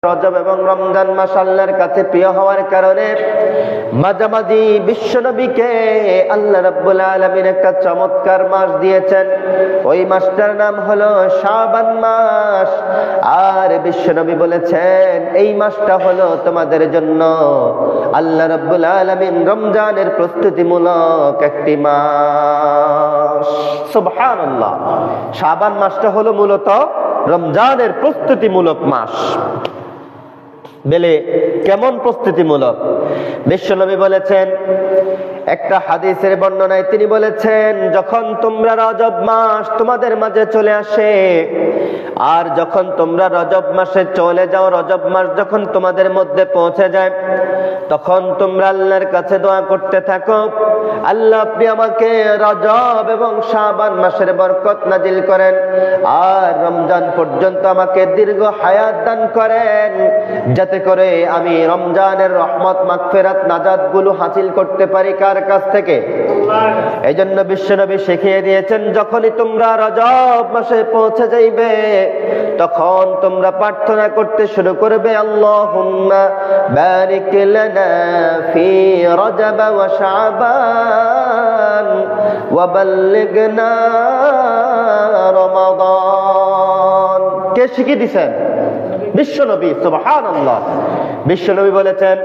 রজব এবং রমজান মাস আল্লাহর কাছে প্রিয় হওয়ার কারণে মাঝামাঝি বিশ্বনবীকে আল্লাহ রাব্বুল আলামিন একটা চমৎকার মাস দিয়েছেন। ওই মাসটার নাম হলো শাবান মাস। আর বিশ্বনবী বলেছেন এই মাসটা হলো তোমাদের জন্য আল্লাহ রাব্বুল আলামিন রমজানের প্রস্তুতিমূলক একটি মাস। সুবহানাল্লাহ। শাবান মাসটা হলো মূলত রমজানের প্রস্তুতিমূলক মাস। বেলে কেমন প্রস্তুতিমূলক? বিশ্বনবী বলেছেন একটা হাদিসের বর্ণনায়, তিনি বলেছেন যখন তোমরা রজব মাস তোমাদের মাঝে চলে আসে, আর যখন তোমরা রজব মাসে চলে যাও, রজব মাস যখন তোমাদের মধ্যে পৌঁছে যায়, তখন তোমরা আল্লাহর কাছে দোয়া করতে থাকো, আল্লাহ আপনি আমাকে রজব এবং শাবান মাসের বরকত নাজিল করেন, আর রমজান পর্যন্ত আমাকে দীর্ঘ হায়াত দান করেন, যাতে করে আমি রমজানের রহমত মাগফিরাত নাজাত গুলো হাসিল করতে পারি। কার কাছ থেকে? এই জন্য বিশ্বনবী শিখিয়ে দিয়েছেন যখনই তোমরা রজব মাসে পৌঁছে যাইবে তখন তোমরা প্রার্থনা করতে শুরু করবে, আল্লাহুম্মা বারিক লানা ফি রজব ওয়া শাবান ওয়া বাল্লিগনা রমাদান। কে শিখিয়ে দিয়েছেন? বিশ্বনবী। সুবহানাল্লাহ। বিশ্বনবী বলেছেন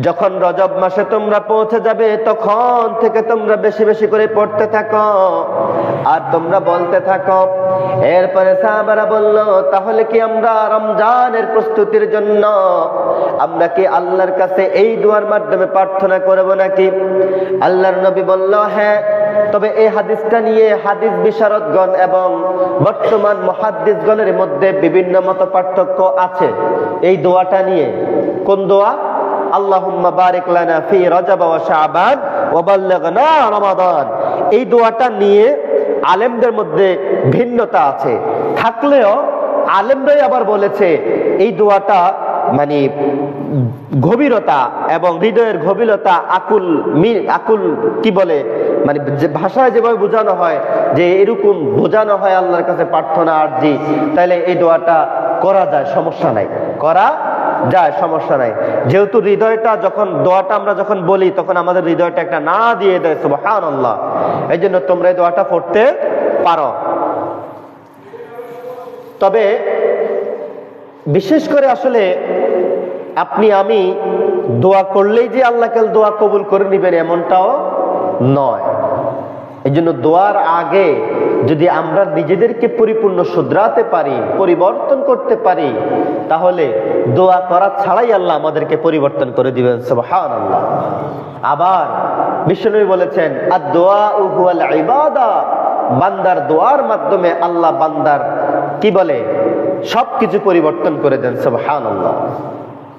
যখন রজব মাসে তোমরা পৌঁছে যাবে তখন থেকে তোমরা বেশি বেশি করে পড়তে থাকো আর তোমরা বলতে থাকো। এরপরে সাহাবারা বলল, তাহলে কি আমরা রমজানের প্রস্তুতির জন্য আমরা কি আল্লাহর কাছে এই দুয়ার মাধ্যমে প্রার্থনা করব নাকি? আল্লাহর নবী বলল, হ্যাঁ। তবে এই হাদিসটা নিয়ে হাদিস বিশারদগণ এবং বর্তমান মুহাদ্দিসগণের মধ্যে বিভিন্ন মত পার্থক্য আছে এই দোয়াটা নিয়ে। কোন দোয়া? আল্লাহুম্মা বারিক লানা ফি রজব ওয়া শাবান ওয়া বাল্লিগনা রমাদান। এই দোয়াটা নিয়ে আলেমদের মধ্যে ভিন্নতা আছে, থাকলেও আলেমরাই আবার বলেছে এই দোয়াটা মানে গভীরতা এবং হৃদয়ের গভীরতা আকুল কি বলে মানে ভাষায় যেভাবে বোঝানো হয় যে এরকম বোঝানো হয় আল্লাহর কাছে প্রার্থনা আরজি, তাহলে এই দোয়াটা করা যায়, সমস্যা নাই, করা যায়, সমস্যা নাই। যেহেতু হৃদয়টা যখন দোয়াটা আমরা যখন বলি তখন আমাদের হৃদয়টা একটা না দিয়ে দেয়। সুবহানাল্লাহ। এই জন্য তোমরা এই দোয়াটা পড়তে পারো। তবে বিশেষ করে আসলে আপনি আমি দোয়া করলেই যে আল্লাহ কাল দোয়া কবুল করে নিবেন এমনটাও নয়। এই জন্য দোয়ার আগে যদি আমরা নিজেদেরকে পরিপূর্ণ শুধরাতে পারি, পরিবর্তন করতে পারি, তাহলে দোয়া করা ছাড়াই আল্লাহ আমাদেরকে পরিবর্তন করে দিবেন। সুবহানাল্লাহ। আবার বিশ্বনবী বলেছেন, আদ-দুআউ হুয়াল ইবাদা। বান্দার দোয়ার মাধ্যমে আল্লাহ বান্দার কি বলে সবকিছু পরিবর্তন করে দেন। সুবহানাল্লাহ।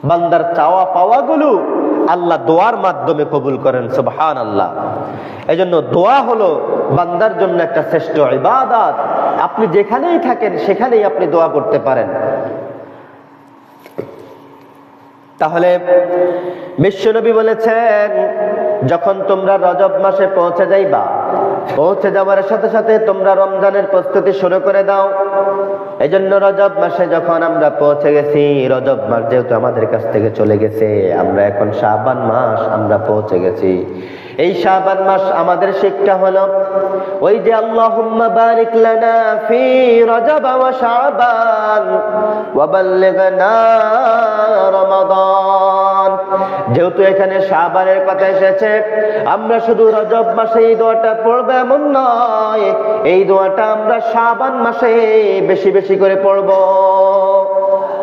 বান্দার চাওয়া পাওয়াগুলো আল্লাহ দোয়ার মাধ্যমে কবুল করেন। সুবহানাল্লাহ। এজন্য দোয়া হলো বান্দার জন্য একটা শ্রেষ্ঠ ইবাদত। আপনি যেখানেই থাকেন সেখানেই আপনি দোয়া করতে পারেন। তাহলে বিশ্বনবী বলেছেন যখন তোমরা রজব মাসে পৌঁছে যাইবা, পৌঁছে যাওয়ার সাথে সাথে তোমরা রমজানের প্রস্তুতি শুরু করে দাও। এই জন্য রজব মাসে যখন আমরা পৌঁছে গেছি, রজব মাস যেহেতু আমাদের কাছ থেকে চলে গেছে, আমরা এখন শাবান মাস আমরা পৌঁছে গেছি। এই শাবান মাস আমাদের শিক্ষা হলো ওই যে আল্লাহুম্মা বারিক লানা ফি রজব ওয়া শাবান ওয়া বাল্লিগনা রমাদান। যেহেতু এখানে শাবানের কথা এসেছে, আমরা শুধু রজব মাসে এই দোয়াটা পড়বো এমন নয়, এই দোয়াটা আমরা শাবান মাসে বেশি বেশি করে পড়বো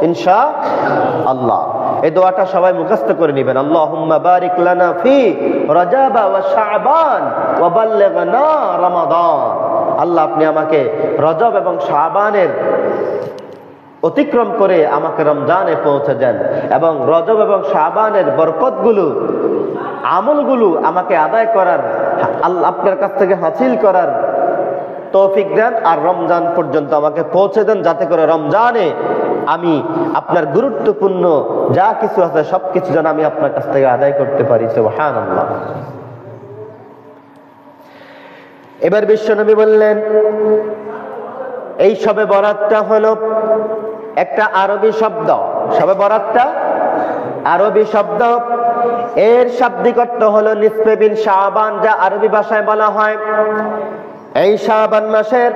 ইনশাআল্লাহ। এই দোয়াটা সবাই মুখস্থ করে নেবেন, আল্লাহুম্মা বারিক লানা ফি রজব ওয়া শাবান ওয়া বাল্লিগনা রমাদান। আল্লাহ আপনি আমাকে রজব এবং শাবানের অতিক্রম করে আমাকে রমজানে পৌঁছে দেন এবং রজব এবং শাবানের বরকতগুলো আমলগুলো আমাকে আদায় করার, আল্লাহ আপনার কাছ থেকে হাসিল করার তৌফিক দেন, আর রমজান পর্যন্ত আমাকে পৌঁছে দেন, যাতে করে রমজানে আমি আপনার গুরুত্বপূর্ণ যা কিছু আছে সবকিছু যেন আমি আপনার কাছ থেকে আদায় করতে পারি। সুবহানাল্লাহ। এবার বিশ্বনবী বললেন এই সবে বরাতটা হলো একটা আরবি শব্দ, শবে বরাতটা আরবি শব্দ। এর শাব্দিক অর্থ হলো নিসফে বিন শাবান, যা আরবি ভাষায় বলা হয় এই শাবান মাসের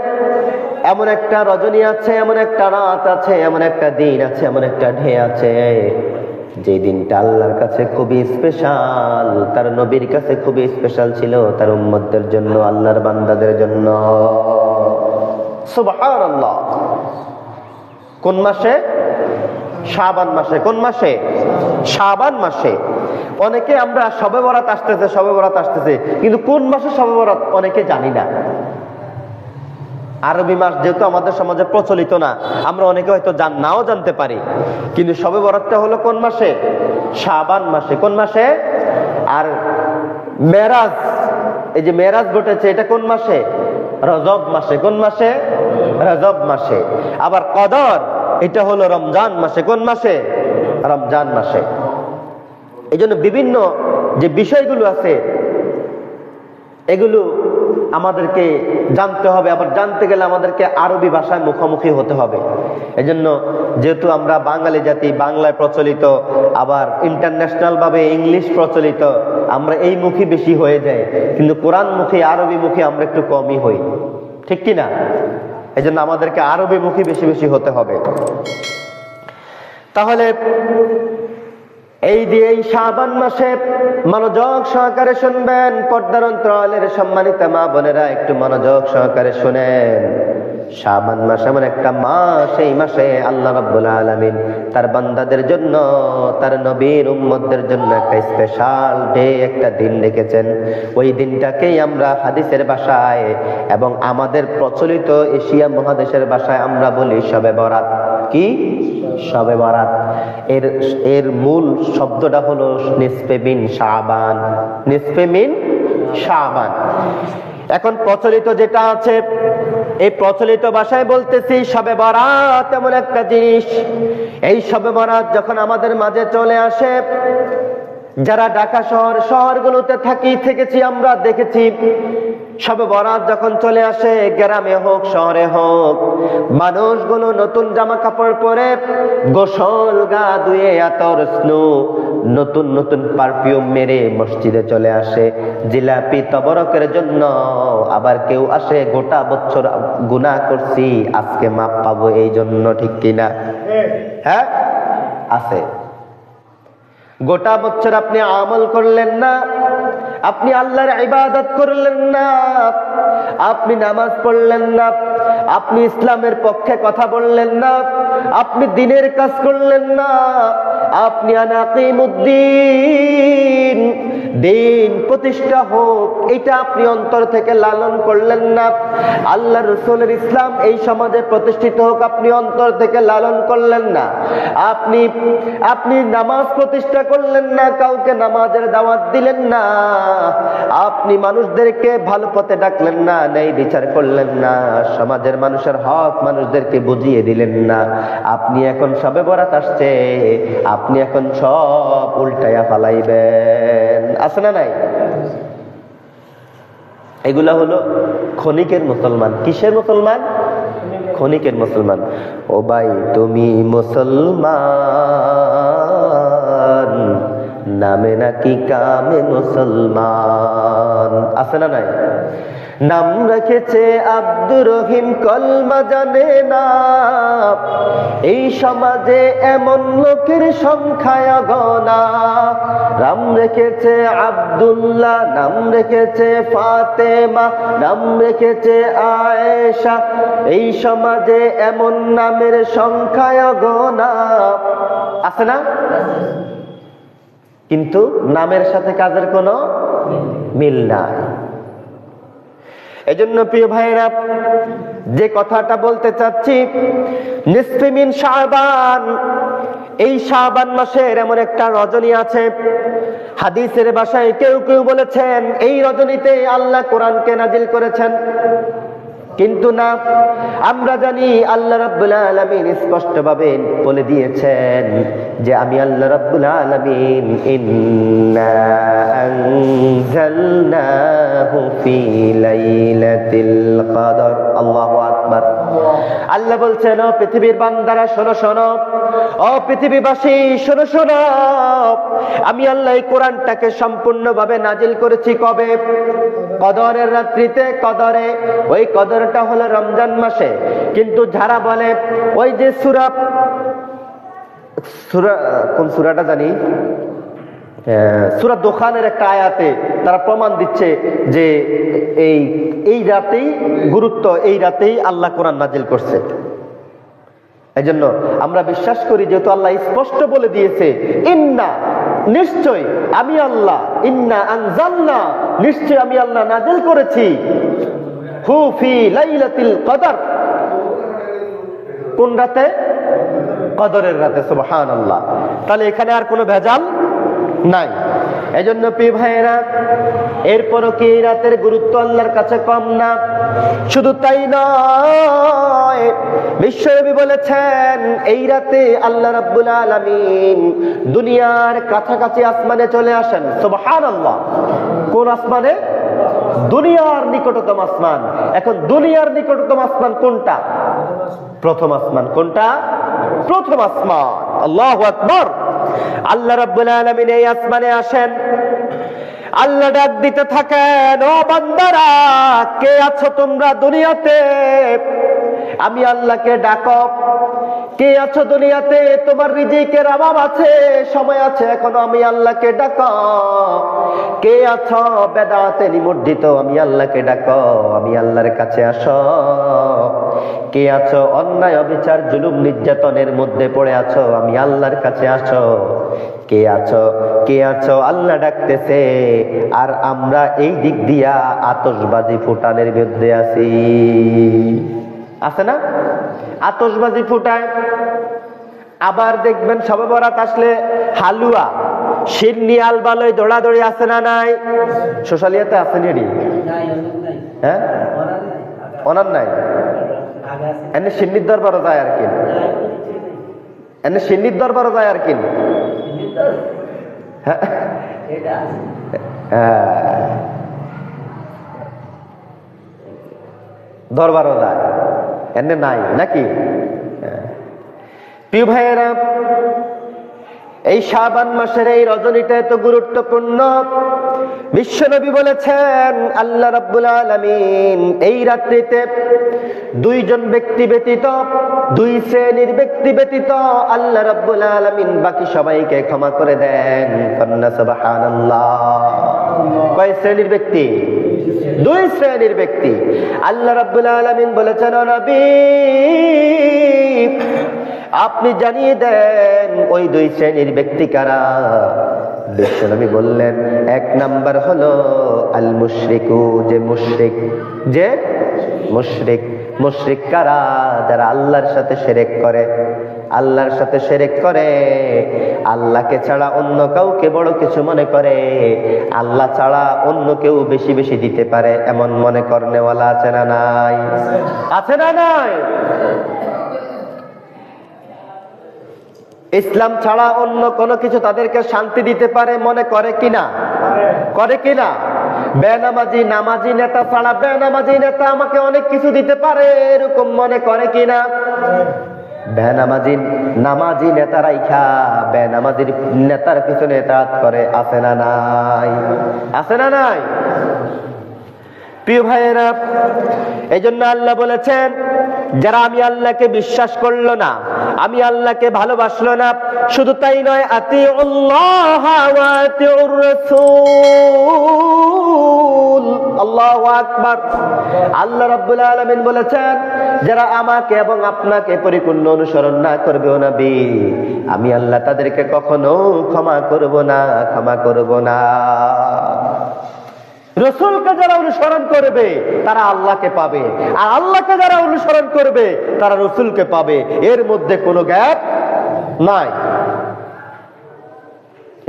এমন একটা রজনী আছে, এমন একটা রাত আছে, এমন একটা দিন আছে, এমন একটা ঢে আছে, যে দিনটা আল্লাহর কাছে খুবই স্পেশাল, তার নবীর কাছে খুবই স্পেশাল ছিল, তার উম্মতদের জন্য, আল্লাহর বান্দাদের জন্য। সুবহানাল্লাহ। কোন মাসে? শাবান মাসে। কোন মাসে? শাবান মাসে। অনেকে আমরা শবে বরাত আসতেছে, শবে বরাত আসতেছে, কিন্তু কোন মাসে শবে বরাত অনেকে জানি না। আরবি মাস যেহেতু আমাদের সমাজে প্রচলিত না, আমরা অনেকে হয়তো নাও জানতে পারি, কিন্তু শবে বরাতটা হলো কোন মাসে? শাবান মাসে। কোন মাসে? আর মেরাজ, এই যে মেরাজ ঘটেছে, এটা কোন মাসে? রজব মাসে। কোন মাসে? রজব মাসে। আবার কদর, এটা হলো রমজান মাসে। কোন মাসে? রমজান মাসে। এই জন্য বিভিন্ন যে বিষয়গুলো আছে এগুলো আমাদেরকে জানতে হবে। আবার জানতে গেলে আমাদেরকে আরবি ভাষায় মুখোমুখি হতে হবে। এজন্য যেহেতু আমরা বাঙালি জাতি, বাংলায় প্রচলিত, আবার ইন্টারন্যাশনাল ভাবে ইংলিশ প্রচলিত, আমরা এই মুখী বেশি হয়ে যাই, কিন্তু কোরআন মুখী, আরবি মুখী আমরা একটু কমই হই, ঠিক কিনা? এজন্য আমাদেরকে আরবি মুখী বেশি বেশি হতে হবে। তাহলে এই দিয়ে এই শাবান মাসে মনোযোগ সহকারে শুনবেন, পর্দার অন্তরালের সম্মানিত মা বোনেরা একটু মনোযোগ সহকারে শুনেন। শাবান মাস এমন একটা মাস, এই মাসে আল্লাহ রাব্বুল আলামিন তার বান্দাদের জন্য, তার নবীর উম্মতদের জন্য একটা স্পেশাল ডে, একটা দিন রেখেছেন। ওই দিনটাকেই আমরা হাদিসের ভাষায় এবং আমাদের প্রচলিত এশিয়া মহাদেশের ভাষায় আমরা বলি শবে বরাত। কি? শবে বরাত। এর মূল শব্দটা হলো নিসফে মিন শাবান। নিসফে মিন শাবান। এখন প্রচলিত যেটা আছে, এই প্রচলিত ভাষায় বলতেছি শবে বরাত এমন একটা জিনিস, এই শবে বরাত যখন আমাদের মাঝে চলে আসে, যারা ঢাকা শহরগুলোতে থেকেছি আমরা দেখেছি, শবে বরাত যখন চলে আসে, গ্রামে হোক শহরে হোক, মানুষগুলো নতুন জামা কাপড় পরে, গোসল গা ধুয়ে, আতর স্নো, নতুন নতুন পারফিউম মেরে মসজিদে চলে আসে জিলাপি তবরকের জন্য। আবার কেউ আসে গোটা বছর গুনাহ করছি, আজকে মাপ পাবো এই জন্য, ঠিক কিনা? হ্যাঁ, আছে। গোটা বছর আপনি আমল করলেন না, আপনি আল্লাহর ইবাদত করলেন না, আপনি নামাজ পড়লেন না, আপনি ইসলামের পক্ষে কথা বললেন না, আপনি দ্বীনের কাজ করলেন না, আপনি আনাকিমুদ্দিন, দিন প্রতিষ্ঠা হোক, এটা আপনি অন্তর থেকে লালন করলেন না। আল্লাহ রাসূলের ইসলাম এই সমাজে প্রতিষ্ঠিত হোক, আপনি অন্তর থেকে লালন করলেন না। আপনি নামাজ প্রতিষ্ঠা করলেন না, কাউকে নামাজের দাওয়াত দিলেন না, আপনি মানুষদেরকে ভালো পথে ডাকলেন না, ন্যায় বিচার করলেন না, সমাজের মানুষের হক মানুষদেরকে বুঝিয়ে দিলেন না। আপনি এখন শবে বরাত আসছে, আপনি এখন সব উল্টায়া ফালাইবেন, আছে না নাই? এগুলা হলো ক্ষণিকের মুসলমান। কিসের মুসলমান? ক্ষণিকের মুসলমান। ও ভাই, তুমি মুসলমান, নামে নাকি কামে মুসলমান, আছে না নাই? নাম রেখেছে আব্দুর রহিম, কলমা জানে না, এই সমাজে এমন লোকের সংখ্যায় গণা। নাম রেখেছে আব্দুল্লাহ, নাম রেখেছে ফাতেমা, নাম রেখেছে আয়েশা, এই সমাজে এমন নামের সংখ্যায় গণা, আছে না? কিন্তু নামের সাথে কাজের কোনো মিল নাই। এজন্য প্রিয় ভাইরা, যে কথাটা বলতে চাচ্ছি, নিসফে মিন শাবান, এই শাবান মাসের এমন একটা রজনী আছে, হাদিসের ভাষায় কেউ কেউ বলেছেন এই রজনীতে আল্লাহ কোরআনকে নাজিল করেছেন। কিন্তু না, আমরা জানি আল্লাহ রাব্বুল আলামিন স্পষ্টভাবে বলে দিয়েছেন যে আমি আল্লাহ রাব্বুল আলামিন ইন্না আনজালনাহু ফি লাইলাতিল কদর। আল্লাহু আকবার। আকবার। আল্লাহ বলছেন, ও পৃথিবীর বান্দারা শোনো শোনো, ও পৃথিবীবাসী শোনো শোনো, আমি আল্লাহ এই কোরআনটাকে সম্পূর্ণভাবে নাজিল করেছি কবে? কদরের রাত্রিতে, কদরে। ওই কদরটা হলো রমজান মাসে। কিন্তু যারা বলে ওই যে সূরা কোন সূরাটা জানি, সূরা দোখানের একটা আয়াতে তারা প্রমাণ দিচ্ছে যে এই রাতেই গুরুত্ব, এই রাতেই আল্লাহ কোরআন নাজিল করছে। এই জন্য আমরা বিশ্বাস করি, যেহেতু আল্লাহ স্পষ্ট বলে দিয়েছে, ইন্না নিশ্চয় আমি আল্লাহ, ইন্না আনজালনা নিশ্চয় আমি আল্লাহ নাজিল করেছি, হু ফি লাইলাতিল কদর, কোন রাতে? কদরের রাতে। সুবহানাল্লাহ। তাহলে এখানে আর কোনো ভেজাল নাই। এজন্য প্রিয় ভাইয়েরা, এরপরও কি এই রাতের গুরুত্ব আল্লাহর কাছে কম না? শুধু তাই নয়, বিশ্বনবী বলেছেন এই রাতে আল্লাহ রাব্বুল আলামিন দুনিয়ার কাছাকাছি আসমানে চলে আসেন। সুবহানাল্লাহ। কোন আসমানে? দুনিয়ার নিকটতম আসমান। এখন দুনিয়ার নিকটতম আসমান কোনটা? প্রথম আসমান। কোনটা? প্রথম আসমান। আল্লাহু আকবার। আল্লাহ রাব্বুল আলামিন এই আসমানে আসেন, আল্লাহ ডাক দিতে থাকেন, ও বান্দারা কে আছো তোমরা দুনিয়াতে? আমি আল্লাহকে ডাকো। কে আছো দুনিয়াতে? তোমার রিজিকের অভাব আছে, সময় আছে এখনো, আমি আল্লাহকে ডাকো। কে আছো বেদাতে নিমজ্জিত? আমি আল্লাহকে ডাকো, আমি আল্লাহর কাছে আসো। কে আছো অন্যায় অবিচার জুলুম নির্যাতনের মধ্যে পড়ে আছো? আমি আল্লাহর কাছে আসো। কে আছো? কে আছো? আল্লাহ ডাকতেছে, আর আমরা এই দিক দিয়া আতশবাজি ফুটানের বিরুদ্ধে আছি। আছে না? আতশবাজি ফুটায়। আবার দেখবেন শবে বরাত আসলে হালুয়া, শিরনি, আলবালয় দৌড়াদৌড়ি আছে না নাই? সোশ্যালিয়াতে আছে নি? হ্যাঁ, অনার নাই। এনে সিন্নির দরবারও যায় আর কি, এনে সিন্নির দরবারও যায় আর কি। দরবারও যায়, এনে নাই নাকি? প্রিয় ভাইয়েরা, এই শাবান মাসের এই রজনীটা এত গুরুত্বপূর্ণ। বিশ্বনবী বলেছেন, আল্লাহ রাব্বুল আলামিন এই রাত্রিতে দুইজন ব্যক্তি ব্যতীত, দুই শ্রেণীর ব্যক্তি ব্যতীত আল্লাহ রাব্বুল আলামিন বাকি সবাইকে ক্ষমা করে দেন। কন্যা সুবহানাল্লাহ। কয় শ্রেণীর ব্যক্তি? দুই শ্রেণীর ব্যক্তি। আল্লাহ রাব্বুল আলামিন বলেছেন, ও নবী আপনি জানিয়ে দেন ওই দুই শ্রেণীর ব্যক্তি কারা? বিশ্বনবী বললেন, এক নাম্বার হলো আল মুশরিকু, যে মুশরিক। যে মুশরিক। মুশরিক কারা? যারা আল্লাহর সাথে শিরক করে। আল্লাহর সাথে শিরক করে, আল্লাহকে ছাড়া অন্য কাউকে বড় কিছু মনে করে, আল্লাহ ছাড়া অন্য কেউ বেশি বেশি দিতে পারে এমন মনে করনেওয়ালা আছে না নাই? আছে না নাই? ইসলাম ছাড়া অন্য কোনো কিছু তাদেরকে শান্তি দিতে পারে মনে করে কিনা? করে কিনা? বেনামাজি নামাজি নেতা ছাড়া বেনামাজি নেতা আমাকে অনেক কিছু দিতে পারে এরকম মনে করে কিনা? বেনামাজি নামাজি নেতা রাইখা বেনামাজির নেতার পিছনে এতাআত করে, আছে না নাই? আছে না নাই? প্রিয় ভাইয়েরা, এই জন্য আল্লাহ বলেছেন, যারা আমি আল্লাহকে বিশ্বাস করলো না, আমি আল্লাহকে ভালোবাসলো না, শুধু তাই নয়, আতিউল্লাহ ওয়া আতিউর রাসূল। আল্লাহু আকবার। আল্লাহ রাব্বুল আলামিন বলেছেন, যারা আমাকে এবং আপনাকে পরিপূর্ণ অনুসরণ না করবে ও নবী, আমি আল্লাহ তাদেরকে কখনো ক্ষমা করব না, ক্ষমা করব না। রাসূলকে যারা অনুসরণ করবে তারা আল্লাহকে পাবে, আর আল্লাহকে যারা অনুসরণ করবে তারা রাসূলকে পাবে, এর মধ্যে কোনো গ্যাপ নাই।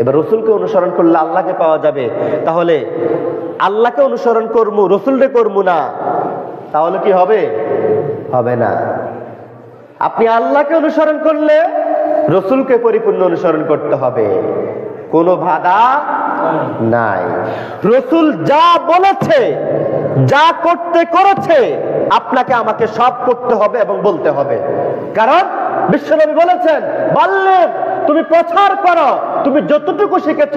এবার রাসূলকে অনুসরণ করলে আল্লাহকে পাওয়া যাবে, তাহলে আল্লাহকে অনুসরণ করবো রাসূলকে করবো না, তাহলে কি হবে? হবে না। আপনি আল্লাহকে অনুসরণ করলে রাসূলকে পরিপূর্ণ অনুসরণ করতে হবে, কোনো বাধা নাই। রাসূল যা বলেছে, যা করতে করেছে আপনাকে আমাকে সব করতে হবে এবং বলতে হবে। কারণ বিশ্বনবী বলেছেন, বাল্লিগ, তুমি প্রচার করো, তুমি যতটুকু শিখেছ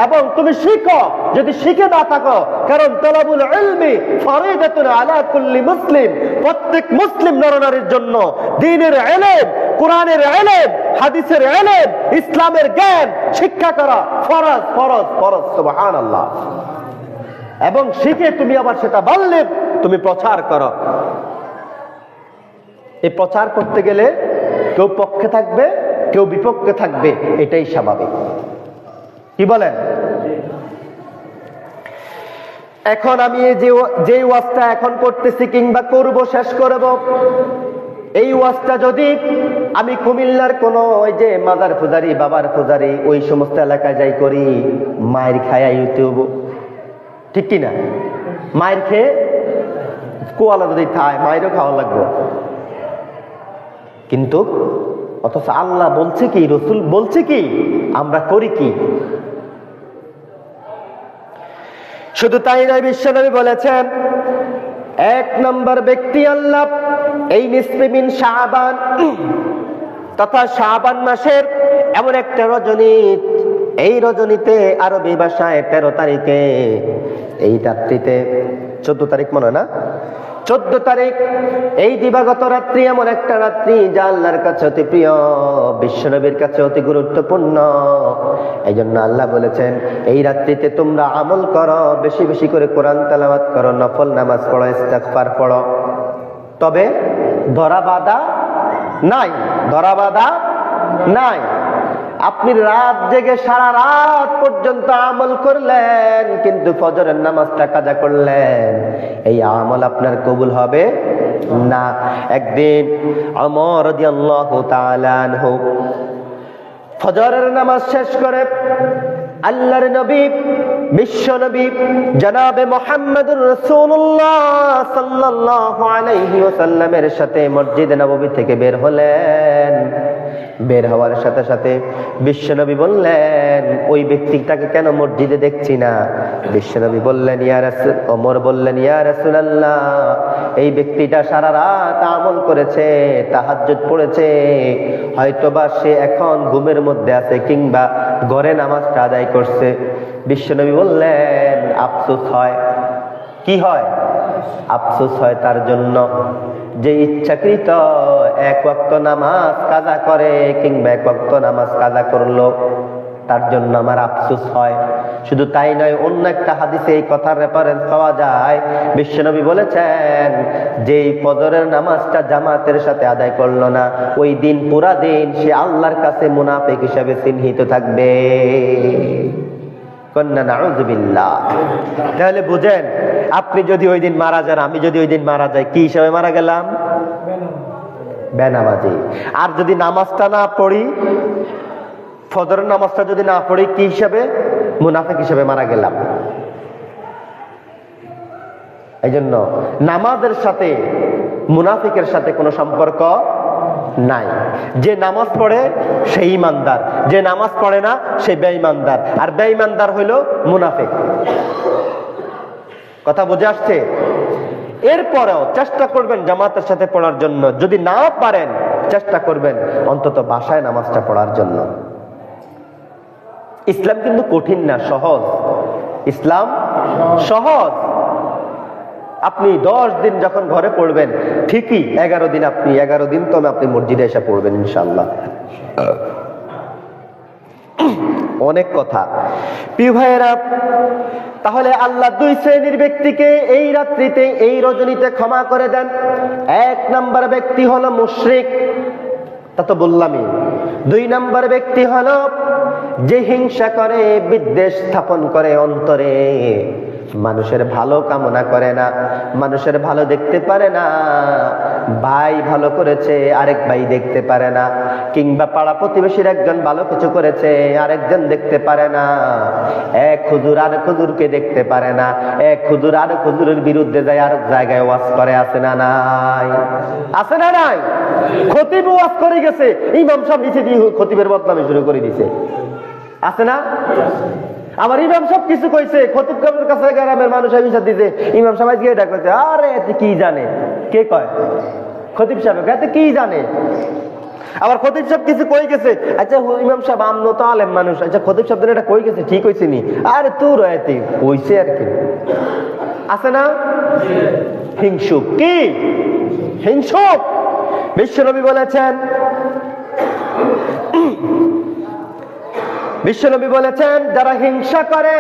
এবং তুমি শিখো যদি শিখে না থাকো। কারণ তালাবুল ইলমি ফরিদাতুন আলা কুল্লি মুসলিম, প্রত্যেক মুসলিম নরনারীর জন্য দ্বীনের ইলম, কোরআনের ইলম, হাদিসের ইলম, ইসলামের জ্ঞান শিক্ষা করা ফরজ ফরজ ফরজ। সুবহানাল্লাহ। এবং শিখে তুমি আবার সেটা বাল্লিগ, তুমি প্রচার করো। এই প্রচার করতে গেলে কেউ পক্ষে থাকবে, কেউ বিপক্ষে থাকবে, এটাই স্বাভাবিক। কি বলেন? এখন আমি যে ওয়াজটা এখন করতেছি কিংবা করব, শেষ করব, এই ওয়াজটা যদি আমি কুমিল্লার কোন ওই যে মাজার পূজারি, বাবার পূজারি, ওই সমস্ত এলাকায় যাই করি, মায়ের খায়া ইউটিউব, ঠিক কিনা? মায়ের খেয়ে কোয়ালা যদি খায়, মায়েরও খাওয়া লাগবে। কিন্তু অথচ আল্লাহ বলছে কি, রসুল বলছে কি, আমরা করি কি? শুধু তাই নয়, বিশ্বনবী বলেছেন, এক নম্বর ব্যক্তি আল্লাহ এই নিসফে মিন শাবান তথা শাবান মাসের এমন একটা রজনী, এই রজনীতে আরবি ভাষায় 13 তারিখে, এই রাত্রিতে 14 তারিখ মনে হয় না, 14 তারিখ, এই দিবাগত রাত্রি এমন একটা রাত্রি যা আল্লাহর কাছে অতি প্রিয়, বিশ্বনবীর কাছে অতি গুরুত্বপূর্ণ। এই জন্য আল্লাহ বলেছেন, এই রাত্রিতে তোমরা আমল করো, বেশি বেশি করে কোরআন তেলাওয়াত করো, নফল নামাজ পড়ো, ইস্তিগফার পড়ো। তবে ধরা বাঁধা নাই, ধরা বাঁধা নাই। আপনি রাত জেগে সারা রাত পর্যন্ত আমল করলেন, কিন্তু ফজরের নামাজটা কাজা করলেন, এই আমল আপনার কবুল হবে না। একদিন ওমর রাদিয়াল্লাহু তাআলা আনহু ফজরের নামাজ শেষ করে আল্লাহর নবী, বিশ্ব নবী জনাবে মুহাম্মদুর রাসূলুল্লাহ সাল্লাল্লাহু আলাইহি ওয়াসাল্লামের সাথে মসজিদে নববী থেকে বের হলেন। বের হওয়ার সাথে সাথে বিশ্বনবী বললেন, ওই ব্যক্তিটাকে কেন মসজিদে দেখছি না? বিশ্বনবী বললেন, ইয়া রাসূল, ওমর বললেন, ইয়া রাসূলুল্লাহ, এই ব্যক্তিটা সারা রাত আমল করেছে, তাহাজ্জুদ পড়েছে, হয়তোবা সে এখন ঘুমের মধ্যে আছে কিংবা ঘরে নামাজটা আদায় করছে। বিশ্বনবী বললেন, আফসোস হয়। কি হয়? আফসোস হয় তার জন্য যে ইচ্ছাকৃত এক ওয়াক্ত নামাজ কাজা করে কিংবা এক ওয়াক্ত নামাজ কাজা করলো, তার জন্য আমার আফসোস হয়। শুধু তাই নয়, অন্য একটা হাদিসে এই কথার রেফারেন্স পাওয়া যায়। বিশ্বনবী বলেছেন, যে ফজরের নামাজটা জামাতের সাথে আদায় করলো না, ওই দিন পুরা দিন সে আল্লাহর কাছে মুনাফিক হিসেবে চিহ্নিত থাকবে। কন্যা নাউযুবিল্লাহ। তাহলে বুঝেন, আপনি যদি ওই দিন মারা যান, আমি যদি ওই দিন মারা যাই, কি হিসাবে মারা গেলাম? বেনামাজি। আর যদি নামাজটা না পড়ি, ফজরের নামাজটা যদি না পড়ি, কি হিসাবে? মুনাফিক হিসাবে মারা গেলাম। এই জন্য নামাজের সাথে মুনাফিকের সাথে কোনো সম্পর্ক নাই। যে নামাজ পড়ে সে ঈমানদার, যে নামাজ পড়ে না সে বেঈমানদার, আর বেঈমানদার হইল মুনাফিক। কথা বুঝে আসছে? এরপরেও চেষ্টা করবেন জামাতের সাথে পড়ার জন্য, যদি না পারেন চেষ্টা করবেন অন্তত বাসায় নামাজটা পড়ার জন্য। ইসলাম কিন্তু কঠিন না, সহজ। ইসলাম সহজ। আপনি 10 দিন যখন ঘরে পড়বেন, ঠিকই 11 দিন আপনি 11 দিন তো আপনি মসজিদে এসে পড়বেন ইনশাআল্লাহ। অনেক কথা। প্রিয় ভাইয়েরা, তাহলে আল্লাহ 2 শ্রেণীর ব্যক্তিকে এই রাত্রিতে, এই রজনীতে ক্ষমা করে দেন। 1 নম্বর ব্যক্তি হলো মুশরিক, তা তো বললামই। 2 নম্বর ব্যক্তি হলো যে হিংসা করে, বিদ্বেষ স্থাপন করে অন্তরে, মানুষের ভালো কামনা করে না, মানুষের ভালো দেখতে পারে না। ভাই ভালো করেছে, আরেক ভাই দেখতে পারে না, কিংবা পাড়া প্রতিবেশীর একজন ভালো কিছু করেছে, আরেকজন দেখতে পারে না। এক হুজুর আরেক হুজুরকে দেখতে পারে না, এক হুজুর আরেক হুজুরের বিরুদ্ধে যায় আরেক জায়গায় ওয়াজ করে। আছে না নাই? আছে না নাই? খতিব ওয়াজ করে গেছে, ইমাম সাহেব নিচে দিয়ে খতিবের বদনামি শুরু করে দিছে। আছে না? আমার ইমাম সাহেব কিছু কইছে, খতিব সাহেবের কাছে গ্রামের মানুষ হিসাব দিতে, ইমাম সাহেব গিয়ে এটা কইছে, আরে এতে কি জানে? কে কয়? খতিব সাহেব এতে কি জানে? আবার খতিব সাহেব কিছু কই গেছে, আচ্ছা ইমাম সাহেব আমনো তো আলেম মানুষ, আচ্ছা খতিব সাহেব এটা কই গেছে, ঠিক হইছে নি? আরে তোর এতে কইছে আর কি, আছে না? হিংসুক। কি হিংসুক? বিশ্বনবী বলেছেন, বিশ্বনবী বলেছেন যারা হিংসা করে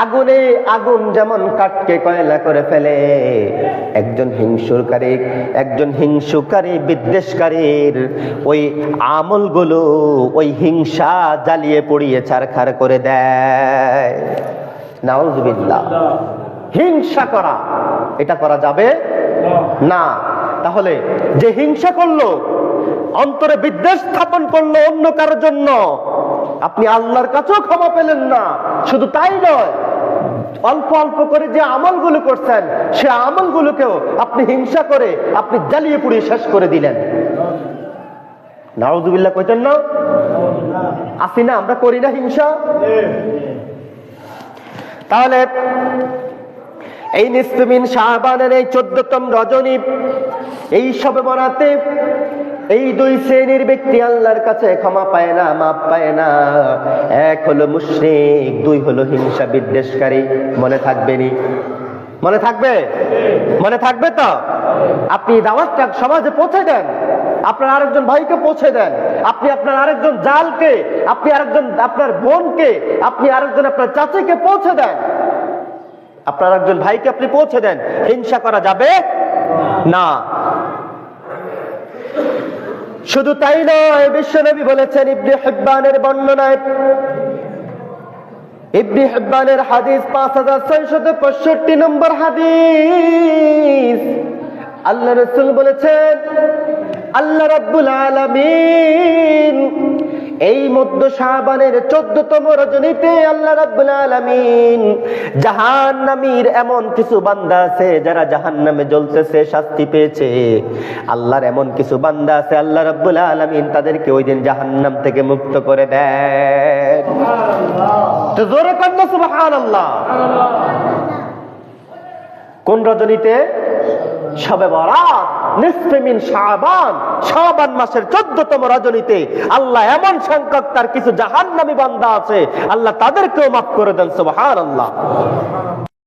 আগুনে আগুন যেমন কাঠকে কয়লা করে ফেলে, একজন হিংসুকারী বিদ্বেষকারীর ওই আমলগুলো ওই হিংসা জ্বালিয়ে পুড়িয়ে ছারখার করে দেয়। নাউযুবিল্লাহ। হিংসা করা, এটা করা যাবে না। তাহলে যে হিংসা করলো, অন্তরে বিদ্বেষ স্থাপন করলো অন্য কারোর জন্য, আপনি আল্লাহর কাছেও ক্ষমা পেলেন না। শুধু তাই নয়, অল্প অল্প করে যে আমলগুলো করছেন সে আমলগুলোকেও আপনি হিংসা করে আপনি জ্বালিয়ে পুড়িয়ে শেষ করে দিলেন। নাউযুবিল্লাহ কইতেন না? আসি না, আমরা করি না হিংসা? তাহলে এই নিসফে মিন শাবানের এই 14তম রজনী, এই শবে বরাতে এই দুই শ্রেণীর ব্যক্তি আল্লাহর কাছে ক্ষমা পায় না, মাপ পায় না। এক হলো মুশরিক, দুই হলো হিংসা বিদ্বেষকারী। মনে থাকবে নি? মনে থাকবে? মনে থাকবে তো? আপনি দাওয়াতটা সমাজে পৌঁছে দেন, আপনার আরেকজন ভাইকে পৌঁছে দেন, আপনি আপনার আরেকজন জালকে, আপনি আরেকজন আপনার বোনকে, আপনি আরেকজন আপনার চাচাকে পৌঁছে দেন, আপনার একজন ভাইকে আপনি পৌঁছে দেন। হিংসা করা যাবে না। শুধু তাই নয়, বিশ্বনবী বলেছেন ইবনে হিব্বানের বর্ণনায়, ইবনে হিব্বানের হাদিস 5665 নম্বর হাদিস, আল্লাহ রাসূল বলেছেন আল্লাহ রাব্বুল আলামিন এই মধ্য শাবানের 14তম রজনীতে আল্লাহ রাব্বুল আলামিন জাহান্নামীর এমন কিছু বান্দা আছে যারা জাহান্নামে জ্বলতেছে, শাস্তি পেয়েছে। আল্লাহর এমন কিছু বান্দা আছে আল্লাহ রাব্বুল আলামিন তাদেরকে ওই দিন জাহান্নাম থেকে মুক্ত করে দেন। তো জোরে কান্না সুবহানাল্লাহ। কোন রজনীতে? শবে বরাত, নিসফে মিন শাবান, শাবান মাসের 14তম রজনীতে আল্লাহ এমন সংখ্যক তার কিছু জাহান্নামী বান্দা আছে, আল্লাহ তাদেরকেও মাফ করে দেন। সুবহানাল্লাহ।